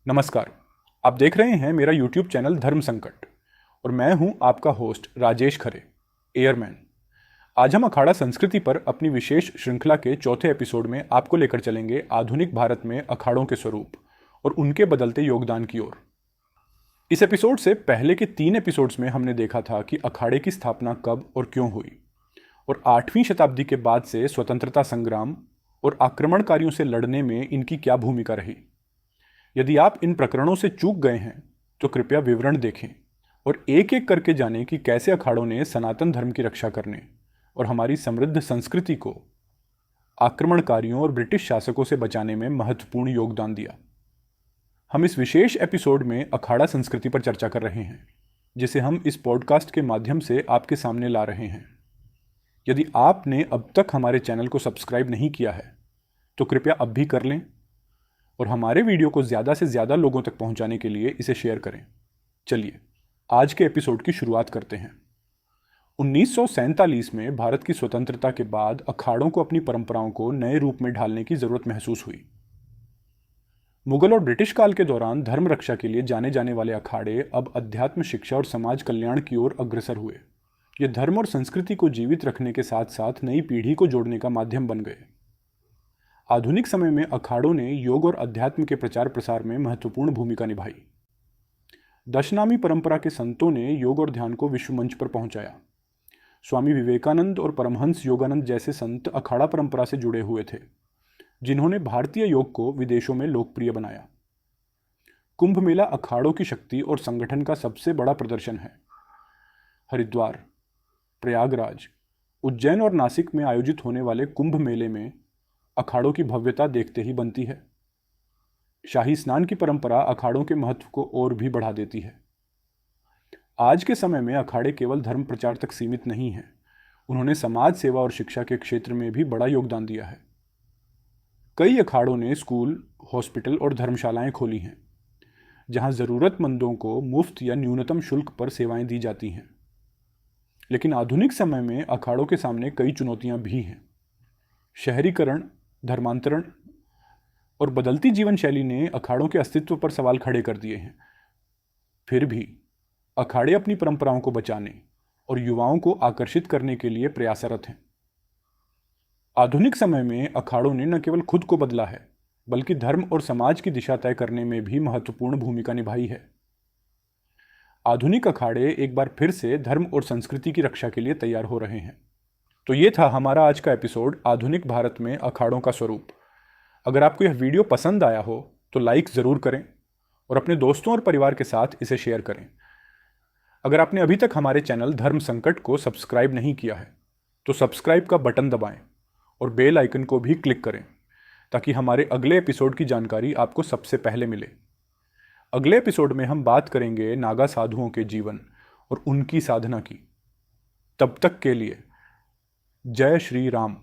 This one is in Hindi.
नमस्कार। आप देख रहे हैं मेरा YouTube चैनल धर्म संकट और मैं हूं आपका होस्ट राजेश खरे, एयरमैन। आज हम अखाड़ा संस्कृति पर अपनी विशेष श्रृंखला के चौथे एपिसोड में आपको लेकर चलेंगे आधुनिक भारत में अखाड़ों के स्वरूप और उनके बदलते योगदान की ओर। इस एपिसोड से पहले के 3 एपिसोड्स में हमने देखा था कि अखाड़े की स्थापना कब और क्यों हुई और 8वीं शताब्दी के बाद से स्वतंत्रता संग्राम और आक्रमणकारियों से लड़ने में इनकी क्या भूमिका रही। यदि आप इन प्रकरणों से चूक गए हैं तो कृपया विवरण देखें और एक एक करके जानें कि कैसे अखाड़ों ने सनातन धर्म की रक्षा करने और हमारी समृद्ध संस्कृति को आक्रमणकारियों और ब्रिटिश शासकों से बचाने में महत्वपूर्ण योगदान दिया। हम इस विशेष एपिसोड में अखाड़ा संस्कृति पर चर्चा कर रहे हैं, जिसे हम इस पॉडकास्ट के माध्यम से आपके सामने ला रहे हैं। यदि आपने अब तक हमारे चैनल को सब्सक्राइब नहीं किया है तो कृपया अब भी कर लें और हमारे वीडियो को ज़्यादा से ज़्यादा लोगों तक पहुंचाने के लिए इसे शेयर करें। चलिए आज के एपिसोड की शुरुआत करते हैं। 1947 में भारत की स्वतंत्रता के बाद अखाड़ों को अपनी परंपराओं को नए रूप में ढालने की जरूरत महसूस हुई। मुगल और ब्रिटिश काल के दौरान धर्म रक्षा के लिए जाने जाने वाले अखाड़े अब अध्यात्म शिक्षा और समाज कल्याण की ओर अग्रसर हुए। ये धर्म और संस्कृति को जीवित रखने के साथ साथ नई पीढ़ी को जोड़ने का माध्यम बन गए। आधुनिक समय में अखाड़ों ने योग और अध्यात्म के प्रचार प्रसार में महत्वपूर्ण भूमिका निभाई। दशनामी परंपरा के संतों ने योग और ध्यान को विश्व मंच पर पहुंचाया। स्वामी विवेकानंद और परमहंस योगानंद जैसे संत अखाड़ा परंपरा से जुड़े हुए थे, जिन्होंने भारतीय योग को विदेशों में लोकप्रिय बनाया। कुंभ मेला अखाड़ों की शक्ति और संगठन का सबसे बड़ा प्रदर्शन है। हरिद्वार, प्रयागराज, उज्जैन और नासिक में आयोजित होने वाले कुंभ मेले में अखाड़ों की भव्यता देखते ही बनती है। शाही स्नान की परंपरा अखाड़ों के महत्व को और भी बढ़ा देती है। आज के समय में अखाड़े केवल धर्म प्रचार तक सीमित नहीं हैं, उन्होंने समाज सेवा और शिक्षा के क्षेत्र में भी बड़ा योगदान दिया है। कई अखाड़ों ने स्कूल, हॉस्पिटल और धर्मशालाएं खोली हैं, जहां जरूरतमंदों को मुफ्त या न्यूनतम शुल्क पर सेवाएं दी जाती हैं। लेकिन आधुनिक समय में अखाड़ों के सामने कई चुनौतियां भी हैं। शहरीकरण, धर्मांतरण और बदलती जीवन शैली ने अखाड़ों के अस्तित्व पर सवाल खड़े कर दिए हैं। फिर भी अखाड़े अपनी परंपराओं को बचाने और युवाओं को आकर्षित करने के लिए प्रयासरत हैं। आधुनिक समय में अखाड़ों ने न केवल खुद को बदला है, बल्कि धर्म और समाज की दिशा तय करने में भी महत्वपूर्ण भूमिका निभाई है। आधुनिक अखाड़े एक बार फिर से धर्म और संस्कृति की रक्षा के लिए तैयार हो रहे हैं। तो ये था हमारा आज का एपिसोड, आधुनिक भारत में अखाड़ों का स्वरूप। अगर आपको यह वीडियो पसंद आया हो तो लाइक ज़रूर करें और अपने दोस्तों और परिवार के साथ इसे शेयर करें। अगर आपने अभी तक हमारे चैनल धर्म संकट को सब्सक्राइब नहीं किया है तो सब्सक्राइब का बटन दबाएं और बेल आइकन को भी क्लिक करें, ताकि हमारे अगले एपिसोड की जानकारी आपको सबसे पहले मिले। अगले एपिसोड में हम बात करेंगे नागा साधुओं के जीवन और उनकी साधना की। तब तक के लिए जय श्री राम।